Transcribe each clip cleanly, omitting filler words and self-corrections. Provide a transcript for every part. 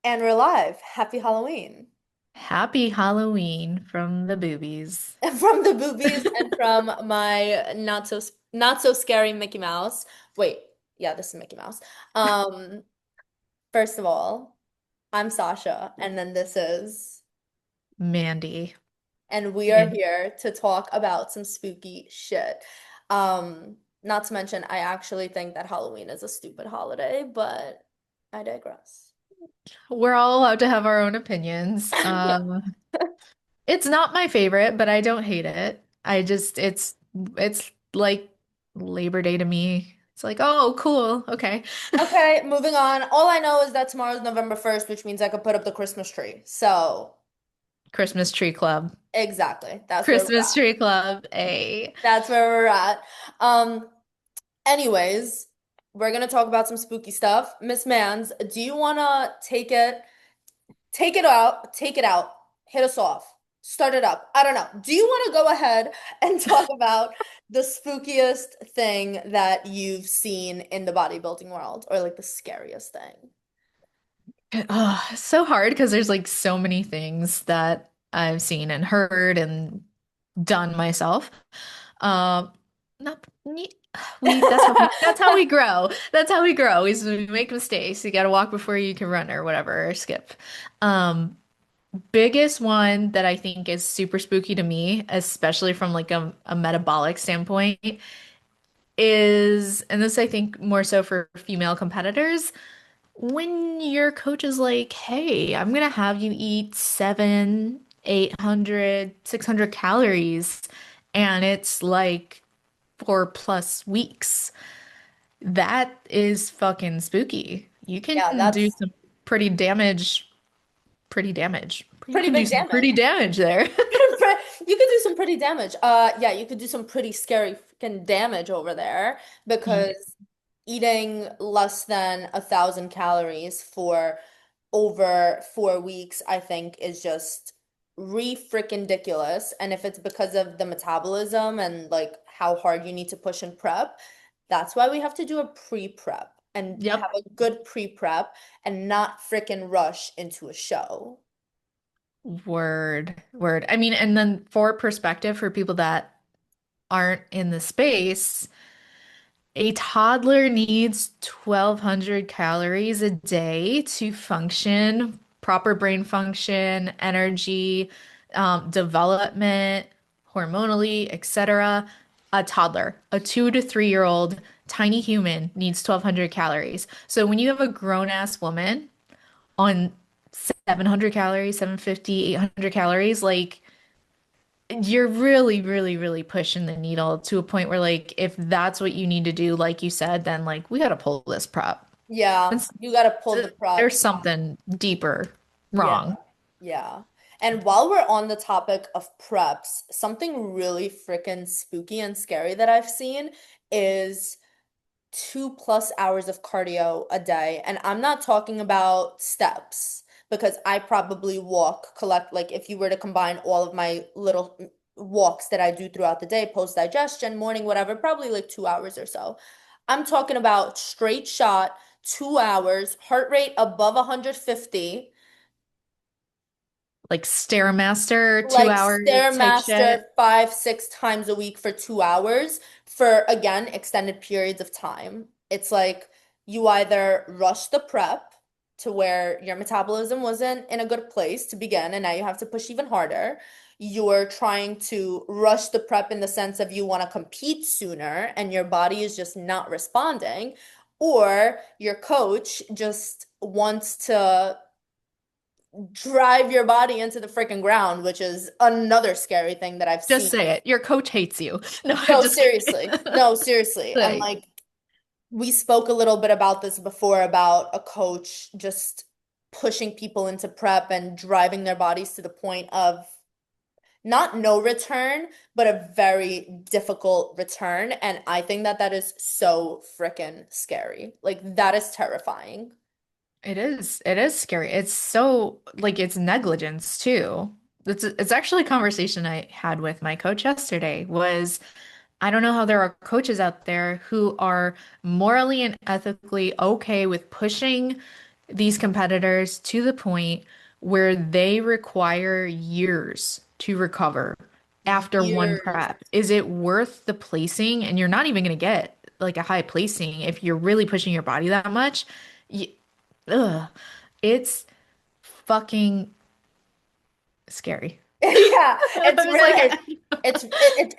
And we're live. Happy Halloween. Happy Halloween from the boobies. From the boobies and from my not so scary Mickey Mouse. Wait, yeah, this is Mickey Mouse. Um, First of all, I'm Sasha, and then this is, Mandy. and we are And here to talk about some spooky shit. Not to mention, I actually think that Halloween is a stupid holiday, but I digress. we're all allowed to have our own opinions. It's not my favorite, but I don't hate it. It's like Labor Day to me. It's like, oh, cool. Okay. Okay, moving on. All I know is that tomorrow's November 1st, which means I could put up the Christmas tree. So, Christmas Tree Club. exactly. That's where we're Christmas at. Tree Club. A That's where we're at. Um, Anyways, we're gonna talk about some spooky stuff. Miss Mans, do you wanna take it out, hit us off, start it up? I don't know. Do you wanna go ahead and talk about the spookiest thing that you've seen in the bodybuilding world, or like the scariest thing? So hard because there's like so many things that I've seen and heard and done myself. Um, not we that's how we grow. That's how we grow. Is we make mistakes. You got to walk before you can run or whatever or skip. Um, Biggest one that I think is super spooky to me, especially from like a metabolic standpoint, is, and this I think more so for female competitors, when your coach is like, hey, I'm gonna have you eat 700, 800, 600 calories, and it's like 4+ weeks. That is fucking spooky. You can Yeah, do that's some pretty damage, pretty damage. You pretty can do big some damage. pretty damage there. You could do some pretty damage. Yeah, you could do some pretty scary freaking damage over there Ye- because eating less than 1,000 calories for over 4 weeks, I think, is just re-freaking ridiculous. And if it's because of the metabolism and like how hard you need to push and prep, that's why we have to do a pre-prep and have Yep. a good pre-prep and not freaking rush into a show. Word, word. I mean, and then for perspective, for people that aren't in the space, a toddler needs 1,200 calories a day to function, proper brain function, energy, development, hormonally, etc. A toddler, a 2 to 3 year old tiny human needs 1,200 calories. So when you have a grown-ass woman on 700 calories, 750, 800 calories, like you're really, really, really pushing the needle to a point where, like, if that's what you need to do, like you said, then like we got to pull this prep. Yeah, It's, you got to pull the prep. there's something deeper Yeah. wrong. Yeah. And while we're on the topic of preps, something really freaking spooky and scary that I've seen is 2+ hours of cardio a day. And I'm not talking about steps because I probably walk, collect, like if you were to combine all of my little walks that I do throughout the day, post digestion, morning, whatever, probably like 2 hours or so. I'm talking about straight shot, 2 hours, heart rate above 150, Like Stairmaster, two like hour type Stairmaster shit. 5, 6 times a week for 2 hours for again extended periods of time. It's like you either rush the prep to where your metabolism wasn't in a good place to begin, and now you have to push even harder. You're trying to rush the prep in the sense of you want to compete sooner, and your body is just not responding, or your coach just wants to drive your body into the freaking ground, which is another scary thing that I've Just seen. say it. Your coach hates you. No, I'm No, just kidding. seriously. No, seriously. And Like, like we spoke a little bit about this before about a coach just pushing people into prep and driving their bodies to the point of not no return, but a very difficult return. And I think that that is so freaking scary. Like that is terrifying. it is scary. It's so like it's negligence too. It's actually a conversation I had with my coach yesterday was I don't know how there are coaches out there who are morally and ethically okay with pushing these competitors to the point where they require years to recover after one Years. prep. Is it worth the placing? And you're not even going to get like a high placing if you're really pushing your body that much. Y Ugh, it's fucking scary. Yeah, it's I was really like,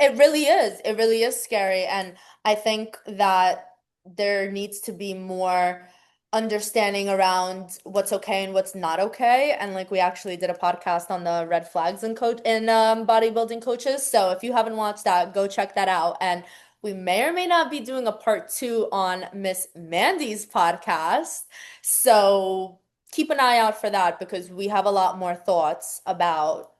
it really is. It really is scary. And I think that there needs to be more understanding around what's okay and what's not okay. And like we actually did a podcast on the red flags in coach in bodybuilding coaches. So if you haven't watched that, go check that out. And we may or may not be doing a part two on Miss Mandy's podcast. So keep an eye out for that because we have a lot more thoughts about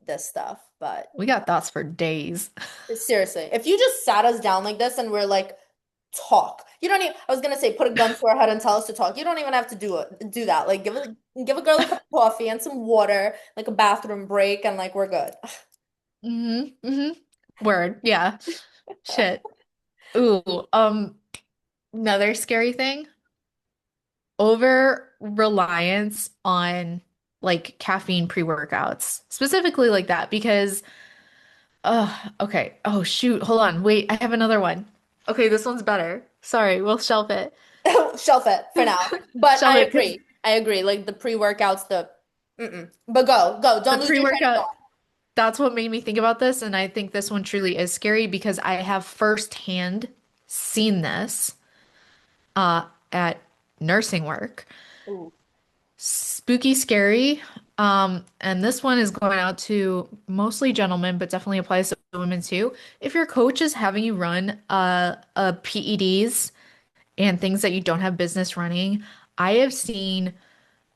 this stuff. But we got thoughts for days. seriously, if you just sat us down like this and we're like, talk. You don't even, I was gonna say put a gun to our head and tell us to talk. You don't even have to do that. Like give a girl a cup of coffee and some water, like a bathroom break, and like we're good. Word. Yeah. Shit. Ooh, another scary thing, over reliance on like caffeine pre-workouts, specifically like that, because okay. Oh shoot, hold on. Wait, I have another one. Okay, this one's better. Sorry, we'll shelf it. Shelf it for now. But Shelf I it because agree. I agree. Like the pre-workouts, the But go. the Don't lose your train of pre-workout, thought. that's what made me think about this, and I think this one truly is scary because I have firsthand seen this at nursing work. Ooh. Spooky, scary. And this one is going out to mostly gentlemen, but definitely applies to women too. If your coach is having you run PEDs and things that you don't have business running, I have seen,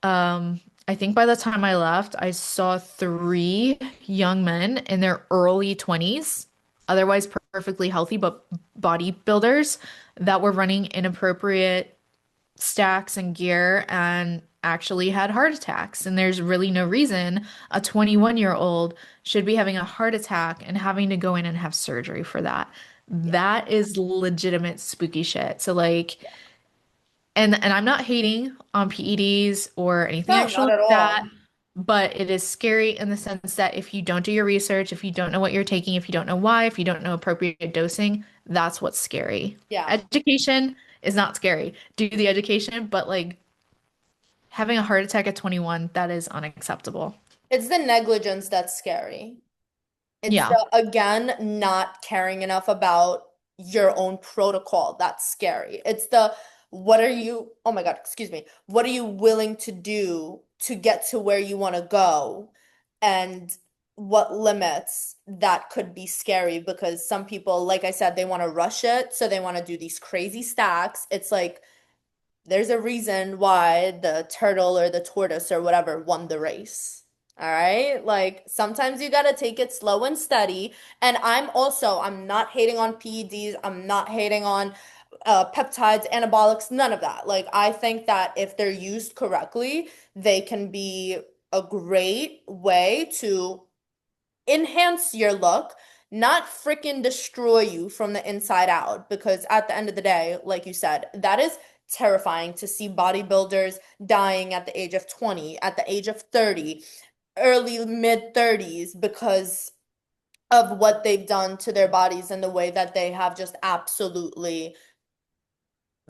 I think by the time I left, I saw three young men in their early 20s, otherwise perfectly healthy, but bodybuilders that were running inappropriate stacks and gear and actually had heart attacks. And there's really no reason a 21-year-old should be having a heart attack and having to go in and have surgery for that. Yeah. That is legitimate spooky shit. So like, Yeah. and I'm not hating on PEDs or anything No, actual not like at that, all. but it is scary in the sense that if you don't do your research, if you don't know what you're taking, if you don't know why, if you don't know appropriate dosing, that's what's scary. Yeah. Education is not scary. Do the education, but like having a heart attack at 21, that is unacceptable. It's the negligence that's scary. It's Yeah. the, again, not caring enough about your own protocol. That's scary. It's the, what are you, oh my God, excuse me. What are you willing to do to get to where you want to go? And what limits that could be scary because some people, like I said, they want to rush it. So they want to do these crazy stacks. It's like, there's a reason why the turtle or the tortoise or whatever won the race. All right? Like sometimes you gotta take it slow and steady. And I'm not hating on PEDs. I'm not hating on peptides, anabolics, none of that. Like I think that if they're used correctly, they can be a great way to enhance your look, not freaking destroy you from the inside out. Because at the end of the day, like you said, that is terrifying to see bodybuilders dying at the age of 20, at the age of 30, early mid 30s because of what they've done to their bodies and the way that they have just absolutely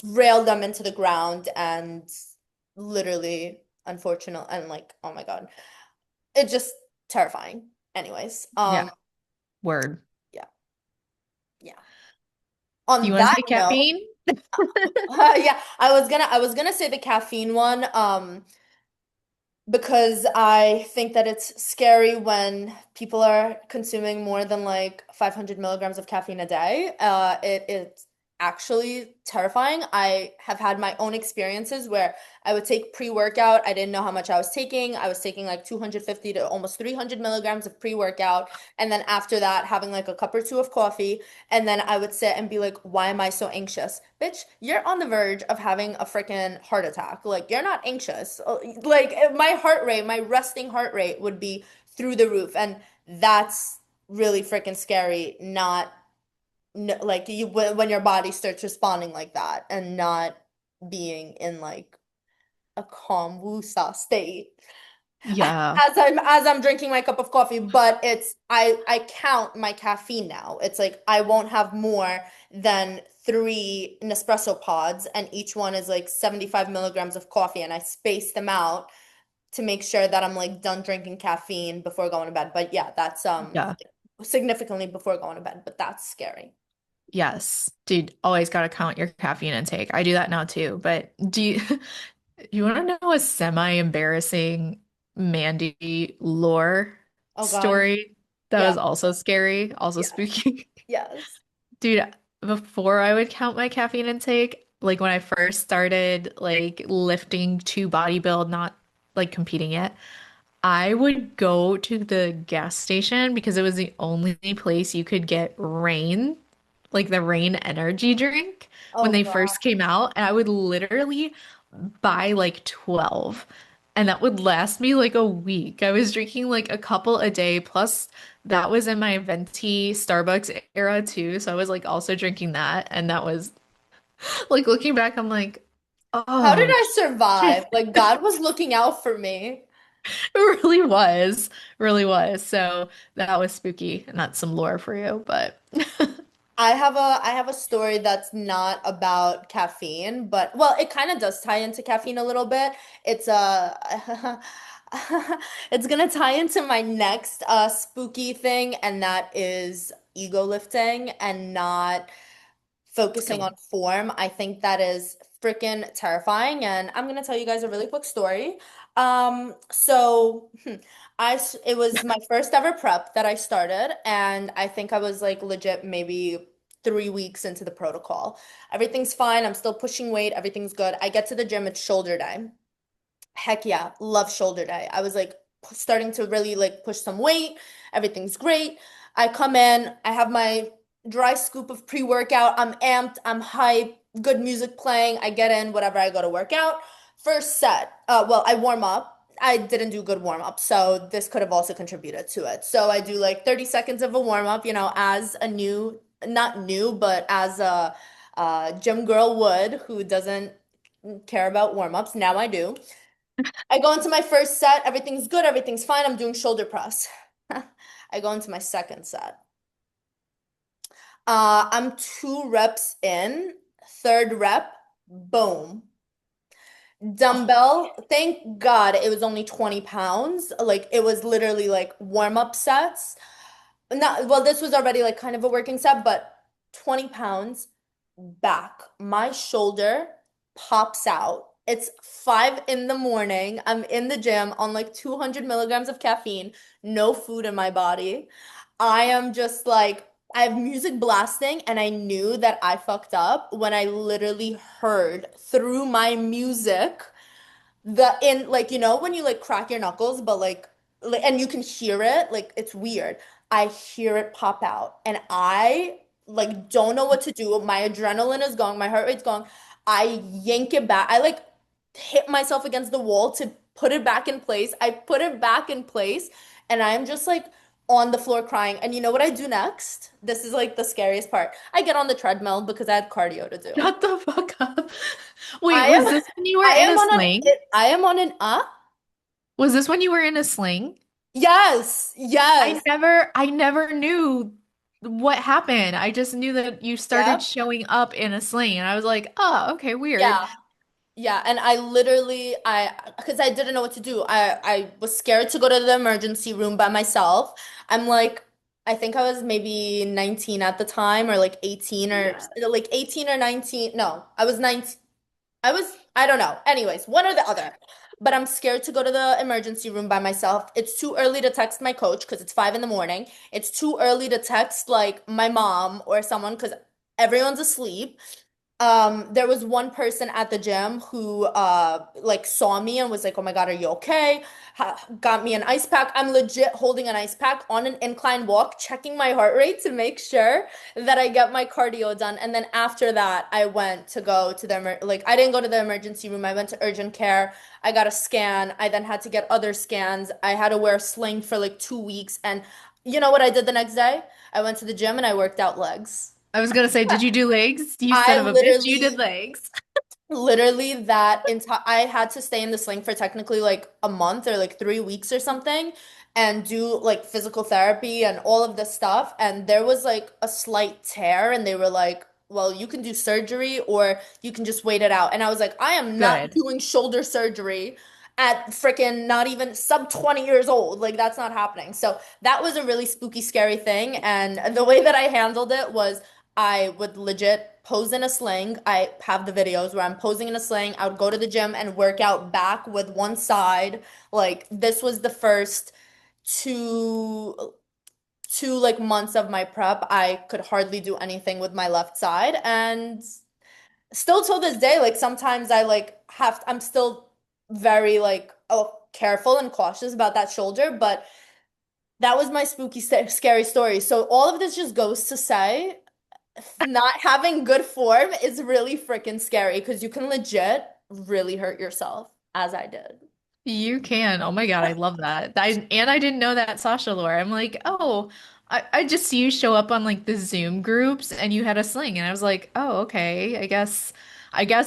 railed them into the ground and literally unfortunate and like, oh my God, it's just terrifying. Anyways, Yeah. Word. yeah. Yeah. You On want to that say note, caffeine? yeah, I was gonna say the caffeine one, because I think that it's scary when people are consuming more than like 500 milligrams of caffeine a day. It's actually terrifying. I have had my own experiences where I would take pre-workout. I didn't know how much I was taking. I was taking like 250 to almost 300 milligrams of pre-workout. And then after that, having like a cup or two of coffee. And then I would sit and be like, why am I so anxious? Bitch, you're on the verge of having a freaking heart attack. Like, you're not anxious. Like, my heart rate, my resting heart rate would be through the roof. And that's really freaking scary. Not like when your body starts responding like that and not being in like a calm woo-saw state Yeah. as I'm drinking my cup of coffee, but it's I count my caffeine now. It's like I won't have more than three Nespresso pods, and each one is like 75 milligrams of coffee, and I space them out to make sure that I'm like done drinking caffeine before going to bed. But yeah, that's Yeah. significantly before going to bed, but that's scary. Yes. Dude, always got to count your caffeine intake. I do that now too. But do you you want to know a semi-embarrassing Mandy lore Oh God. story that Yeah. was also scary, also Yes. spooky? Yes. Dude, before I would count my caffeine intake, like when I first started like lifting to bodybuild, not like competing yet, I would go to the gas station because it was the only place you could get rain, like the rain energy drink when Oh they God. first came out. And I would literally buy like 12. And that would last me like a week. I was drinking like a couple a day. Plus, that was in my venti Starbucks era too. So I was like also drinking that. And that was like looking back, I'm like, How did oh, I shit. survive? Like God was looking out for me. It really was. Really was. So that was spooky. And that's some lore for you. But I have a story that's not about caffeine, but well, it kind of does tie into caffeine a little bit. It's it's gonna tie into my next spooky thing, and that is ego lifting and not it's a good focusing on one. form. I think that is freaking terrifying. And I'm gonna tell you guys a really quick story. It was my first ever prep that I started, and I think I was like legit maybe 3 weeks into the protocol. Everything's fine. I'm still pushing weight. Everything's good. I get to the gym, it's shoulder day. Heck yeah, love shoulder day. I was like starting to really like push some weight. Everything's great. I come in, I have my dry scoop of pre-workout. I'm amped, I'm hyped, good music playing. I get in, whatever, I go to work out. First set, well, I warm up. I didn't do good warm up, so this could have also contributed to it. So I do like 30 seconds of a warm up, as a new, not new, but as a gym girl would who doesn't care about warm ups. Now I do. I go into my first set, everything's good, everything's fine. I'm doing shoulder press. I go into my second set. I'm 2 reps in, third rep, boom. Oh, Dumbbell, thank God it was only 20 pounds. Like it was literally like warm-up sets. Not, well, this was already like kind of a working set, but 20 pounds back. My shoulder pops out. It's 5 in the morning. I'm in the gym on like 200 milligrams of caffeine, no food in my body. I am just like, I have music blasting, and I knew that I fucked up when I literally heard through my music the in like when you like crack your knuckles but like and you can hear it like it's weird. I hear it pop out and I like don't know what to do. My adrenaline is going, my heart rate's going. I yank it back. I like hit myself against the wall to put it back in place. I put it back in place and I'm just like on the floor crying. And you know what I do next? This is like the scariest part. I get on the treadmill because I had cardio to do. shut the fuck up. Wait, I was am this when you were I in am a on sling? I am on an Was this when you were in a sling? yes, yes. I never knew what happened. I just knew that you started Yep. showing up in a sling, and I was like, oh, okay, weird. Yeah. Yeah. And I literally, because I didn't know what to do. I was scared to go to the emergency room by myself. I'm like, I think I was maybe 19 at the time, or like 18 or like 18 or 19. No, I was 19. I don't know. Anyways, one or the other. But I'm scared to go to the emergency room by myself. It's too early to text my coach because it's 5 in the morning. It's too early to text like my mom or someone because everyone's asleep. There was one person at the gym who like saw me and was like, "Oh my God, are you okay?" Got me an ice pack. I'm legit holding an ice pack on an incline walk, checking my heart rate to make sure that I get my cardio done. And then after that, I went to go to the like I didn't go to the emergency room. I went to urgent care. I got a scan. I then had to get other scans. I had to wear a sling for like 2 weeks. And you know what I did the next day? I went to the gym and I worked out legs. I was gonna say, did you do legs? You son I of a bitch, you did literally legs. Literally that entire I had to stay in the sling for technically like a month or like 3 weeks or something and do like physical therapy and all of this stuff. And there was like a slight tear and they were like, well, you can do surgery or you can just wait it out. And I was like, I am not Good. doing shoulder surgery at freaking not even sub 20 years old. Like that's not happening. So that was a really spooky, scary thing. And the way that I handled it was I would legit pose in a sling. I have the videos where I'm posing in a sling. I would go to the gym and work out back with one side. Like this was the first two like months of my prep. I could hardly do anything with my left side. And still till this day, like sometimes I like I'm still very like careful and cautious about that shoulder, but that was my spooky, scary story. So all of this just goes to say not having good form is really freaking scary because you can legit really hurt yourself, as I did. You can. Oh my God, I love that. I didn't know that Sasha lore. I'm like, oh, I just see you show up on like the Zoom groups and you had a sling, and I was like, oh, okay. I guess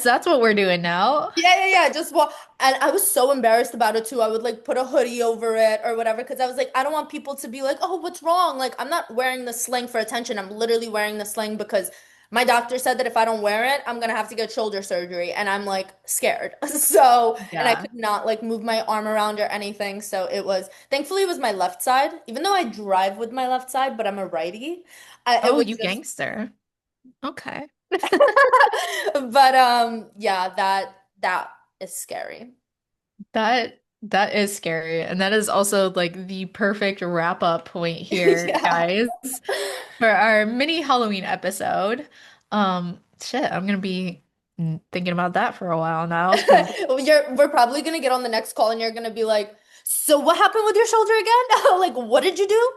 that's what we're doing now. Yeah. Just well, and I was so embarrassed about it too. I would like put a hoodie over it or whatever because I was like, I don't want people to be like, oh, what's wrong? Like, I'm not wearing the sling for attention. I'm literally wearing the sling because my doctor said that if I don't wear it, I'm gonna have to get shoulder surgery, and I'm like scared. So, and I Yeah. could not like move my arm around or anything. So it was, thankfully, it was my left side, even though I drive with my left side, but I'm a righty. It Oh, was you just, gangster. Okay. but yeah, that is scary. That is scary. And that is also like the perfect wrap up point here, Yeah. guys, for our mini Halloween episode. Shit, I'm gonna be thinking about that for a while now because We're probably gonna get on the next call and you're gonna be like, so what happened with your shoulder again? Like, what did you do?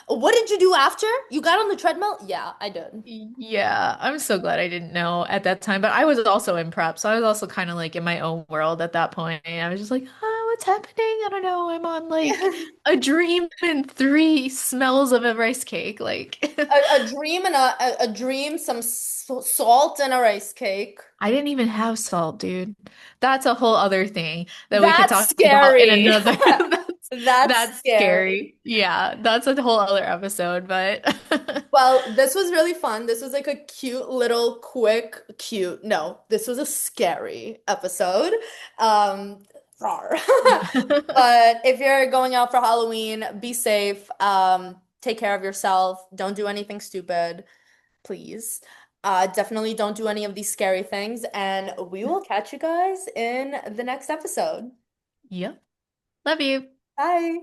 What did you do after? You got on the treadmill? Yeah, I did. yeah, I'm so glad I didn't know at that time. But I was also in prep, so I was also kind of like in my own world at that point. I was just like, oh, what's happening? I don't know. I'm on like a dream and three smells of a rice cake. Like A dream and a dream, some salt and a rice cake. I didn't even have salt, dude. That's a whole other thing that we could That's talk about in scary. another. That's That's scary. scary. Yeah, that's a whole other episode, but Well, this was really fun. This was like a cute little cute. No, this was a scary episode. Rawr. But if you're going out for Halloween, be safe. Take care of yourself. Don't do anything stupid, please. Definitely don't do any of these scary things, and we will catch you guys in the next episode. Yep. Love you. Bye.